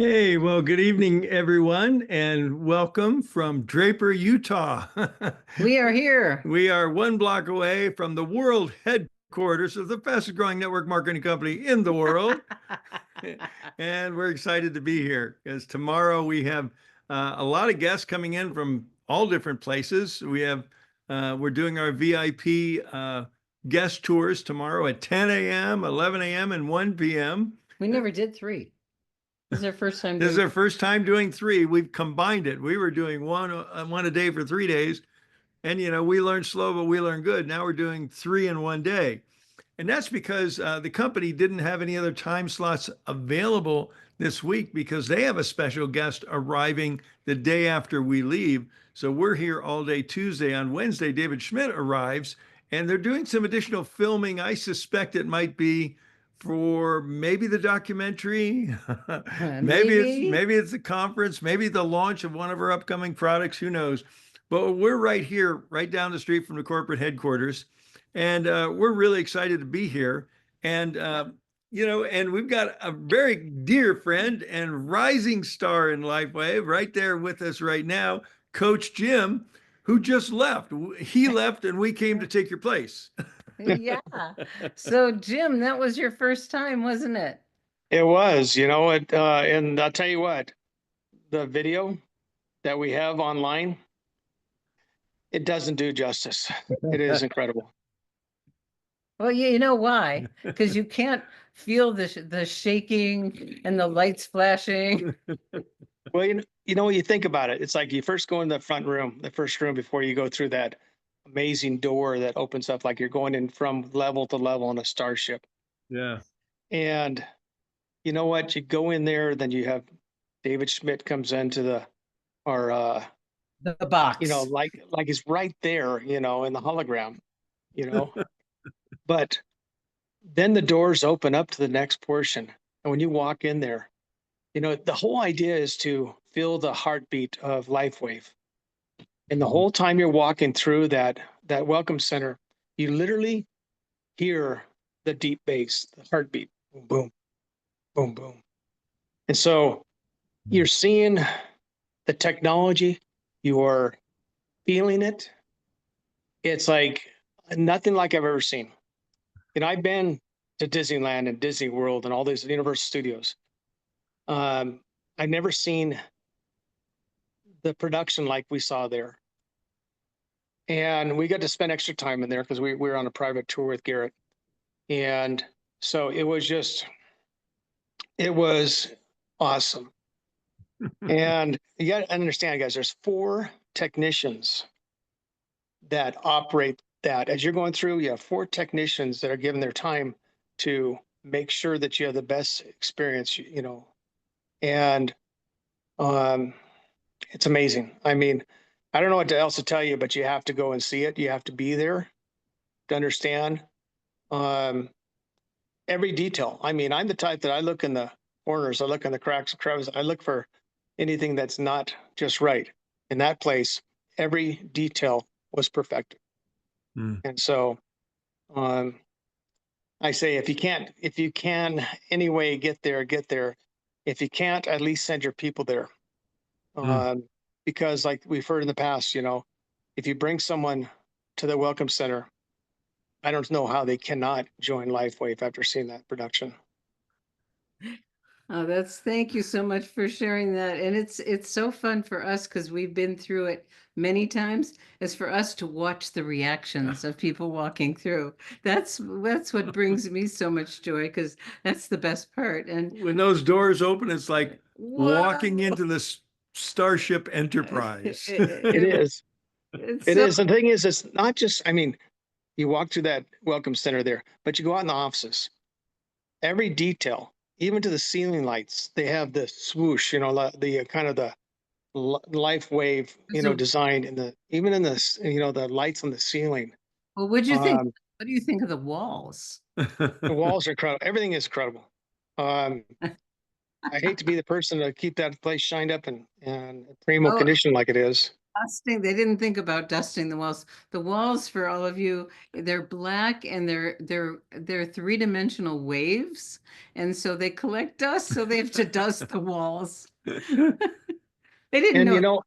Hey, well, good evening, everyone, and welcome from Draper, Utah. We are here. We are one block away from the world headquarters of the fastest growing network marketing company in the world. And we're excited to be here because tomorrow we have a lot of guests coming in from all different places. We're doing our VIP guest tours tomorrow at 10 a.m., 11 a.m., and 1 p.m. We never did three. This is our first time This is doing. our first time doing three. We've combined it. We were doing one a day for 3 days, and we learned slow, but we learned good. Now we're doing three in one day, and that's because the company didn't have any other time slots available this week because they have a special guest arriving the day after we leave. So we're here all day Tuesday. On Wednesday, David Schmidt arrives, and they're doing some additional filming. I suspect it might be for maybe the documentary. Maybe it's the conference, maybe the launch of one of our upcoming products, who knows. But we're right here, right down the street from the corporate headquarters, and we're really excited to be here. And and we've got a very dear friend and rising star in LifeWave right there with us right now, Coach Jim, who just left. He left and we came to take your place. Yeah. So, Jim, that was your first time, wasn't it? It was, and I'll tell you what, the video that we have online, it doesn't do justice. It is incredible. Well, you know why? Because you can't feel the shaking and the lights flashing. Well, you think about it. It's like you first go in the front room, the first room before you go through that amazing door that opens up like you're going in from level to level on a starship. Yeah. And you know what? You go in there, then you have David Schmidt comes into our The box. like he's right there, in the hologram, but then the doors open up to the next portion. And when you walk in there, the whole idea is to feel the heartbeat of LifeWave. And the whole time you're walking through that welcome center, you literally hear the deep bass, the heartbeat, boom, boom, boom, boom. And so you're seeing the technology, you're feeling it. It's like nothing like I've ever seen. I've been to Disneyland and Disney World and all these Universal Studios. I've never seen the production like we saw there. And we got to spend extra time in there because we were on a private tour with Garrett. And so it was awesome. And you got to understand, guys, there's 4 technicians that operate that. As you're going through, you have 4 technicians that are given their time to make sure that you have the best experience, and it's amazing. I mean, I don't know what else to tell you, but you have to go and see it. You have to be there to understand every detail. I mean, I'm the type that I look in the corners, I look in the cracks and crevices, I look for anything that's not just right. In that place, every detail was perfected. And so I say, if you can anyway get there. If you can't, at least send your people there. Because like we've heard in the past, if you bring someone to the Welcome Center, I don't know how they cannot join LifeWave after seeing that production. Oh, thank you so much for sharing that. And it's so fun for us because we've been through it many times, is for us to watch the reactions of people walking through. That's what brings me so much joy, because that's the best part. And when those doors open, it's like walking Whoa. into the Starship Enterprise. It is. It's It is. And the thing is, it's not just, I mean, you walk through that Welcome Center there, but you go out in the offices. Every detail, even to the ceiling lights, they have the swoosh, the kind of the LifeWave, So- design, and even in the, the lights on the ceiling. Well, what'd you think? What do you think of the walls? The walls are incredible. Everything is incredible. I hate to be the person to keep that place shined up and primo condition like it is. Dusting, they didn't think about dusting the walls. The walls, for all of you, they're black and they're three-dimensional waves. And so they collect dust, so they have to dust the walls. They didn't And know.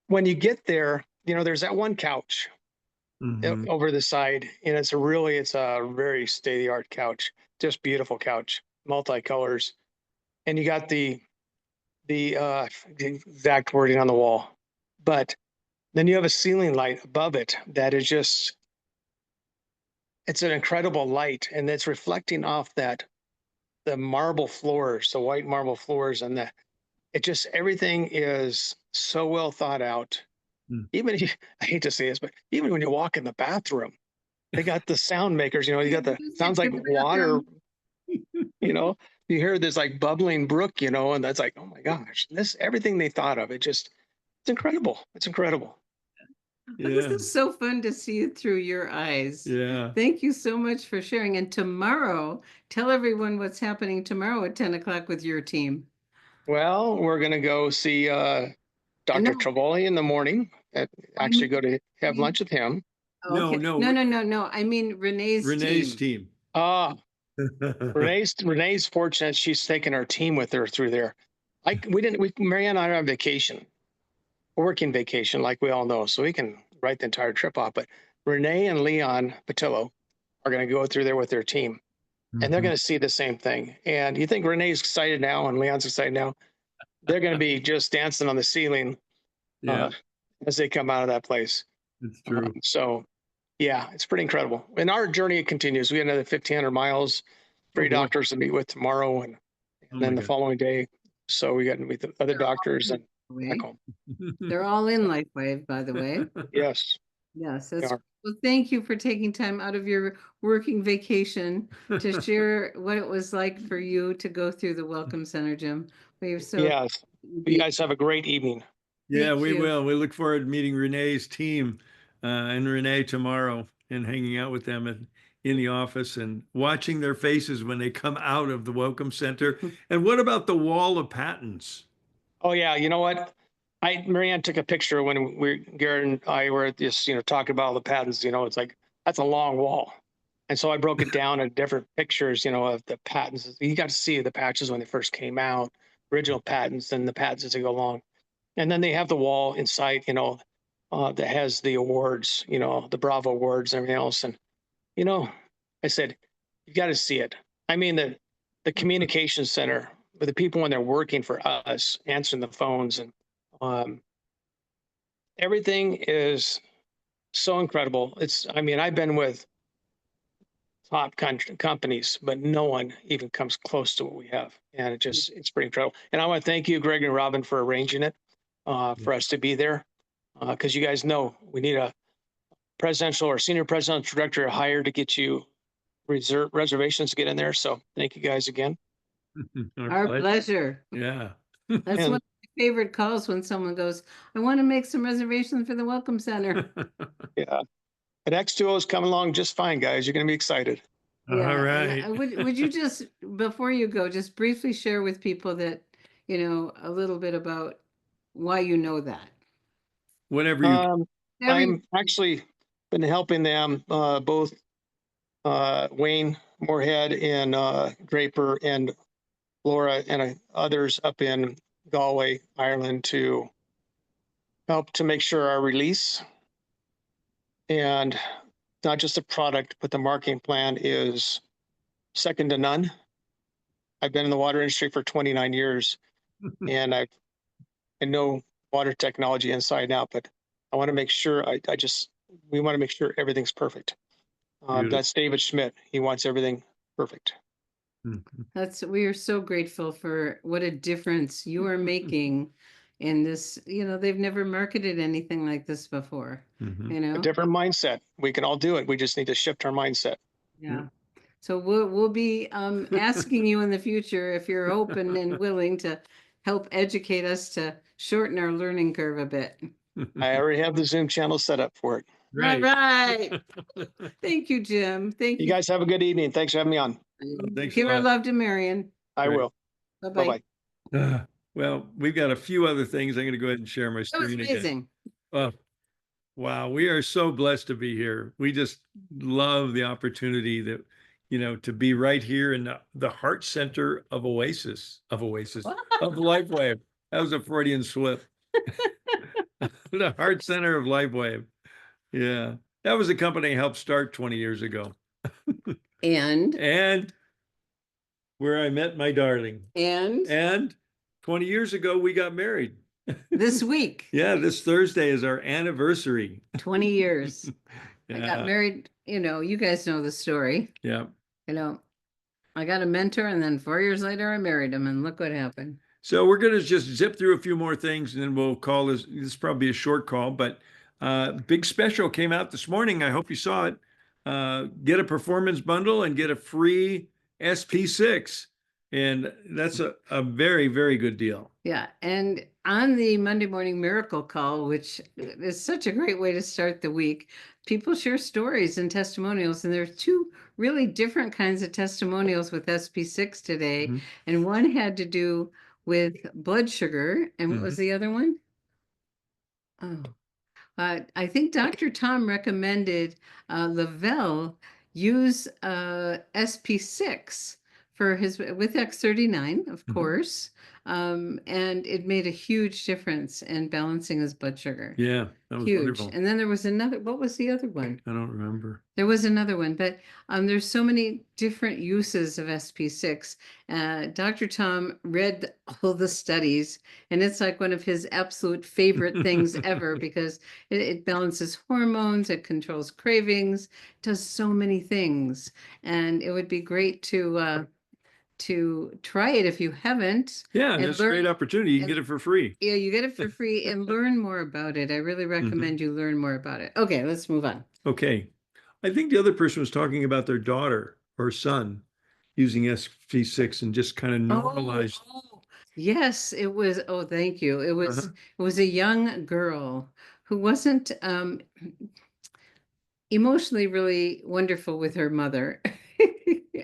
when you get there, there's that one couch Mhm. over the side, and it's a very state-of-the-art couch, just beautiful couch, multicolors. And you got the exact wording on the wall, but then you have a ceiling light above it that is just, it's an incredible light, and it's reflecting off the marble floors, the white marble floors, and everything is so well thought out. Mm. Even if I hate to say this, but even when you walk in the bathroom, they got the sound makers, you got the sounds like water, you know, you hear this like bubbling brook, and that's like, oh my gosh, everything they thought of, it's incredible. It's incredible. This Yeah. is so fun to see it through your eyes. Yeah. Thank you so much for sharing. And tomorrow, tell everyone what's happening tomorrow at 10 o'clock with your team. Well, we're going to go see No, Dr. Travoli in the morning, actually go to have you- lunch with him. No, okay. no, No. I mean Renee's Renee's team. team. Renee's fortunate she's taken her team with her through there. Marianne and I are on vacation, working vacation, like we all know, so we can write the entire trip off. But Renee and Leon Patillo are going to go through there with their team, and they're Mhm. going to see the same thing. And you think Renee's excited now and Leon's excited now? They're going to be just dancing on the ceiling Yeah, as they come out of that place. it's true. So, yeah, it's pretty incredible. And our journey continues. We have another 1,500 miles, Oh, 3 boy. doctors to meet with tomorrow, and Oh then my the God. following day. So we got to meet the other They're all doctors and in back LifeWave. home. They're all in LifeWave, by the way. Yes. Yes, they that's, are. well, thank you for taking time out of your working vacation to share what it was like for you to go through the Welcome Center, Jim. We're so Yes. You guys have a great evening. Yeah, Thank we you. will. We look forward to meeting Renee's team and Renee tomorrow and hanging out with them in the office and watching their faces when they come out of the Welcome Center. And what about the wall of patents? Oh yeah, you know what? Marianne took a picture when Garrett and I were just, talking about all the patents, it's like, that's a long wall. And so I broke it down in different pictures, of the patents. You got to see the patches when they first came out, original patents and the patents as they go along. And then they have the wall inside, that has the awards, the Bravo awards and everything else. And, I said, you got to see it. I mean, the communication center with the people when they're working for us, answering the phones, and everything is so incredible. I've been with top companies, but no one even comes close to what we have. And it's pretty incredible. And I want to thank you, Greg and Robin, for arranging it for us to be there. Because you guys know we need a presidential or senior presidential director hired to get you reservations to get in there. So thank you guys again. Our pleasure. Yeah. That's And- one of my favorite calls when someone goes, I want to make some reservations for the Welcome Center. Yeah. But X2O is coming along just fine, guys. You're going to be excited. All Yeah, and, right. would you just, before you go, just briefly share with people that, a little bit about why you know that? Whatever you. Whatever you- I'm actually been helping them, both Wayne Moorhead and Draper and Laura and others up in Galway, Ireland, to help to make sure our release and not just the product, but the marketing plan is second to none. I've been in the water industry for 29 years and I know water technology inside and out, but I want to make sure we want to make sure everything's perfect. Beautiful. That's David Schmidt. He wants everything perfect. we are so grateful for what a difference you are making in this. They've never marketed anything like this before, Mhm. A different mindset. We can all do it. We just need to shift our mindset. Yeah. So we'll be asking you in the future if you're open and willing to help educate us to shorten our learning curve a bit. I already have the Zoom channel set up for it. All right. Thank you, Jim. Thank You you. guys have a good evening. Thanks for having me on. Thanks a Give our lot. love to Marion. I Great. will. Bye-bye. Bye-bye. Well, we've got a few other things. I'm going to go ahead and share my That was screen again. amazing. Oh, wow. We are so blessed to be here. We just love the opportunity that, to be right here in the heart center of Oasis, of LifeWave. That was a Freudian slip. The heart center of LifeWave. Yeah. That was a company I helped start 20 years ago. And And where I met my darling. and And 20 years ago, we got married. this week, Yeah, this Thursday is our anniversary. 20 years. I got Yeah. married, you guys know the story. Yeah. I got a mentor, and then 4 years later I married him, and look what happened. So we're going to just zip through a few more things and then we'll call this. This is probably a short call, but big special came out this morning. I hope you saw it. Get a performance bundle and get a free SP6. And that's a very, very good deal. Yeah, and on the Monday Morning Miracle Call, which is such a great way to start the week, people share stories and testimonials, and there are two really different kinds of testimonials with SP6 today, Mhm. and one had to do with blood sugar, and what was the other one? Oh, I think Dr. Tom recommended Lavelle use SP6 for his with X39, of Mhm. course, and it made a huge difference in balancing his blood sugar. Yeah, that was Huge. wonderful. And then there was another. What was the other one? I don't remember. There was another one, but there's so many different uses of SP6. Dr. Tom read all the studies, and it's like one of his absolute favorite things ever because it balances hormones, it controls cravings, does so many things. And it would be great to try it if you haven't. Yeah, and that's a great learn- opportunity. You can and- get it for free. Yeah, you get it for free and learn more about it. I really recommend you learn more about it. Okay, let's move on. Okay. I think the other person was talking about their daughter or son using SP6 and just kind of normalized. Yes, it was. Oh, thank you. It was Uh-huh. it was a young girl who wasn't emotionally really wonderful with her mother.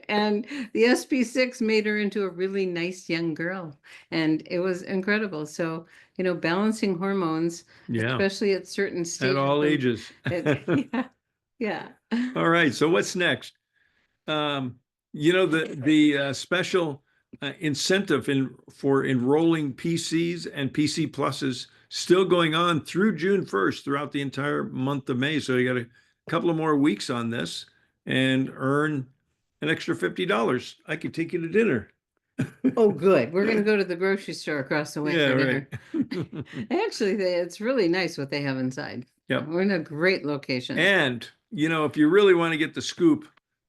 And the SP6 made her into a really nice young girl. And it was incredible. So, balancing hormones, Yeah, especially at certain stages. at all of- ages. Yeah. Yeah. All right. So what's next? The special incentive for enrolling PCs and PC pluses still going on through June 1st throughout the entire month of May. So you got a couple of more weeks on this and earn an extra $50. I could take you to dinner. Oh, good. We're going to go to the grocery store across the way Yeah, for right. dinner. Actually, it's really nice what they have inside. Yep. We're in a great location. And, if you really want to get the scoop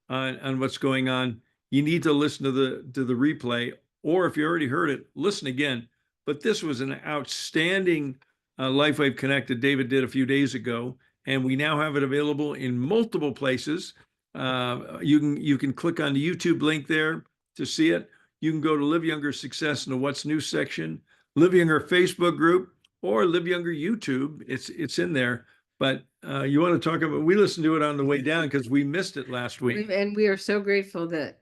on what's going on, you need to listen to the replay, or if you already heard it, listen again. But this was an outstanding LifeWave Connect that David did a few days ago, and we now have it available in multiple places. You can click on the YouTube link there to see it. You can go to Live Younger Success in the What's New section, Live Younger Facebook group, or Live Younger YouTube. It's in there. But you want to talk about, we listened to it on the way down because we missed it last week. And we are so grateful that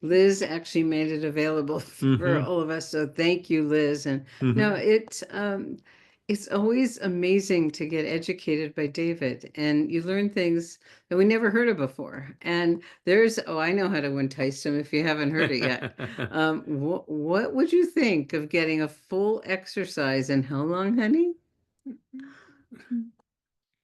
Liz actually made it available for Mhm. all of us. So thank you, Liz. And Mhm. no, it's always amazing to get educated by David, and you learn things that we never heard of before. And I know how to entice him if you haven't heard it yet. What would you think of getting a full exercise in how long, honey?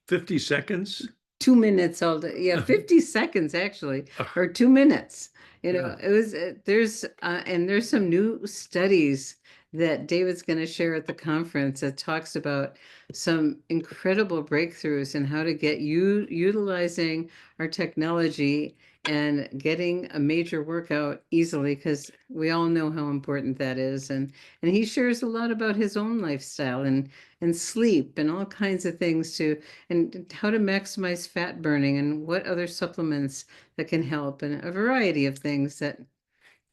50 seconds. 2 minutes all day. Yeah, 50 seconds actually, or 2 minutes. Yeah. It was there's some new studies that David's going to share at the conference that talks about some incredible breakthroughs in how to get utilizing our technology and getting a major workout easily, because we all know how important that is. And he shares a lot about his own lifestyle and sleep and all kinds of things and how to maximize fat burning and what other supplements that can help, and a variety of things that.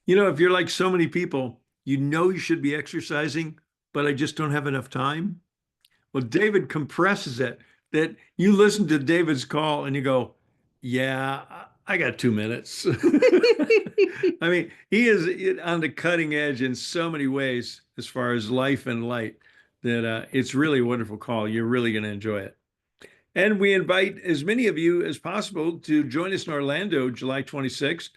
If you're like so many people, you should be exercising, but I just don't have enough time. Well, David compresses it, that you listen to David's call and you go, yeah, I got 2 minutes. I mean, he is on the cutting edge in so many ways as far as life and light. that it's really a wonderful call. You're really going to enjoy it. And we invite as many of you as possible to join us in Orlando, July 26th,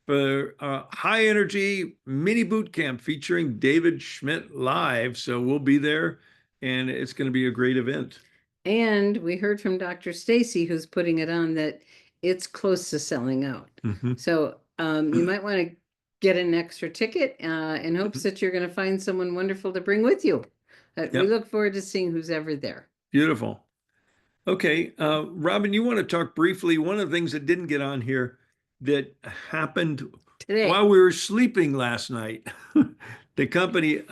for a high energy mini boot camp featuring David Schmidt live. So we'll be there, and it's going to be a great event. And we heard from Dr. Stacy, who's putting it on, that it's close to selling out. Mhm. So you might want to get an extra ticket in hopes that you're going to find someone wonderful to bring with you. We Yep. look forward to seeing who's ever there. Beautiful. Okay, Robin, you want to talk briefly? One of the things that didn't get on here that happened Today. while we were sleeping last night, the company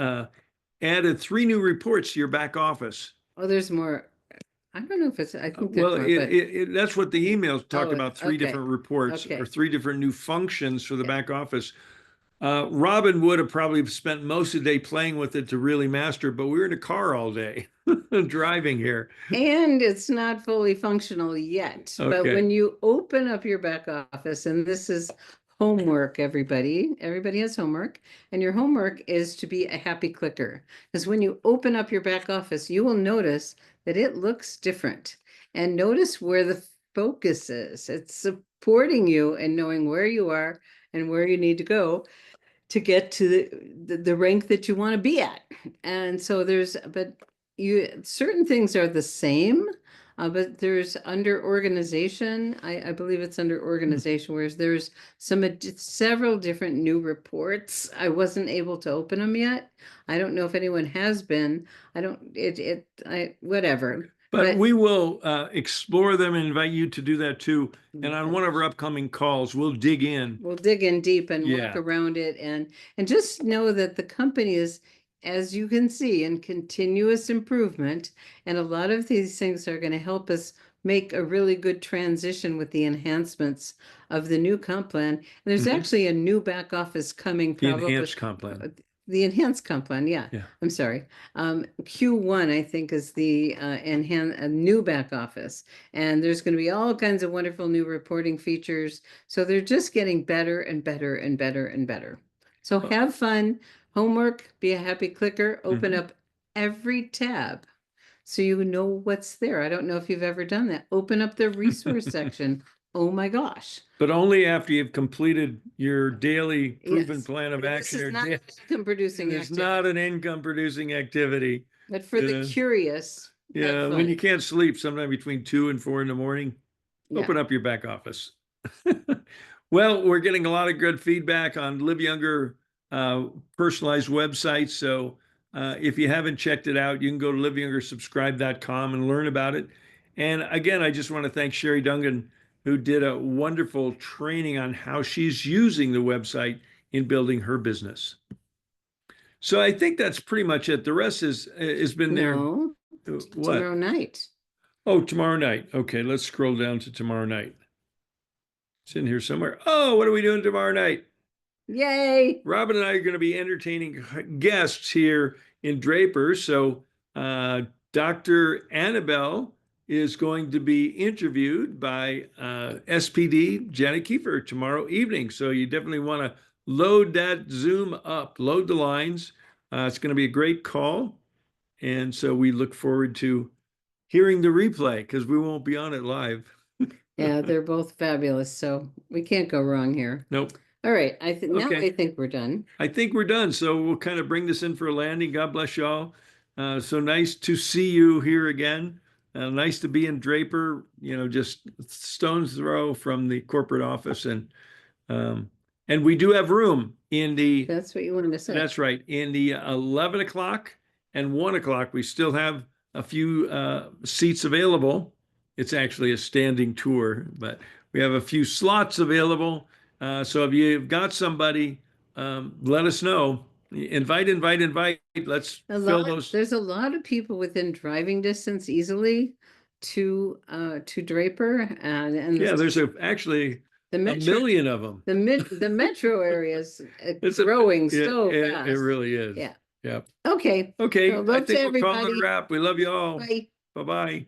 added 3 new reports to your back office. Oh, there's more. I don't know if it's, I think there's Well, more, but that's what the emails talk Oh, about, 3 okay. different reports Okay. or 3 different new functions for the Okay. back office. Robin would have probably spent most of the day playing with it to really master, but we were in a car all day driving here. and it's not fully functional yet. But Okay. when you open up your back office, and this is homework, everybody has homework, and your homework is to be a happy clicker. Because when you open up your back office, you will notice that it looks different. And notice where the focus is. It's supporting you and knowing where you are and where you need to go to get to the rank that you want to be at. And so certain things are the same, but there's under organization, I believe it's under organization, whereas there's several different new reports. I wasn't able to open them yet. I don't know if anyone has been. Whatever. But we will explore them and invite you to do that too. And on one of our upcoming calls, we'll dig in. We'll dig in deep and Yeah. walk around it and just know that the company is, as you can see, in continuous improvement. And a lot of these things are going to help us make a really good transition with the enhancements of the new comp plan. And there's Mhm. actually a new back office coming, The probably. enhanced comp plan. The enhanced comp plan, yeah. Yeah. I'm sorry. Q1, I think, is the new back office. And there's going to be all kinds of wonderful new reporting features. So they're just getting better and better and better and better. So have fun, homework, be a happy clicker, open Mhm. up every tab so you know what's there. I don't know if you've ever done that. Open up the resource section. Oh my gosh. But only after you've completed your daily proven Yes. plan of This action. is or not da- income producing It's activity. not an income producing activity. But for the Yeah. curious, have Yeah, when fun. you can't sleep sometime between 2 and 4 in the morning, Yeah. open up your back office. Well, we're getting a lot of good feedback on Live Younger personalized websites. So if you haven't checked it out, you can go to liveyoungersubscribe.com and learn about it. And again, I just want to thank Sherry Dungan, who did a wonderful training on how she's using the website in building her business. So I think that's pretty much it. The rest has been there. No, What? tomorrow night. Oh, tomorrow night. Okay, let's scroll down to tomorrow night. It's in here somewhere. Oh, what are we doing tomorrow night? Yay. Robin and I are going to be entertaining guests here in Draper. So Dr. Annabelle is going to be interviewed by SPD Janet Kiefer tomorrow evening. So you definitely want to load that Zoom up, load the lines. It's going to be a great call. And so we look forward to hearing the replay because we won't be on it live. Yeah, they're both fabulous. So we can't go wrong here. Nope. All right. Now Okay. I think we're done. I think we're done. So we'll kind of bring this in for a landing. God bless y'all. So nice to see you here again. Nice to be in Draper, just stone's throw from the corporate office. And we do have room in the, That's what you wanted to say. that's right, in the 11 o'clock and 1 o'clock. We still have a few seats available. It's actually a standing tour, but we have a few slots available. So if you've got somebody, let us know. Invite. Let's fill those. There's a lot of people within driving distance easily to Draper and Yeah, there's actually the a metro, million of them. the metro areas It's growing it, so it, fast. it really is. Yeah. Yeah. Okay. Okay. So I love to think we'll call it a everybody. wrap. We love you all. Bye. Bye-bye.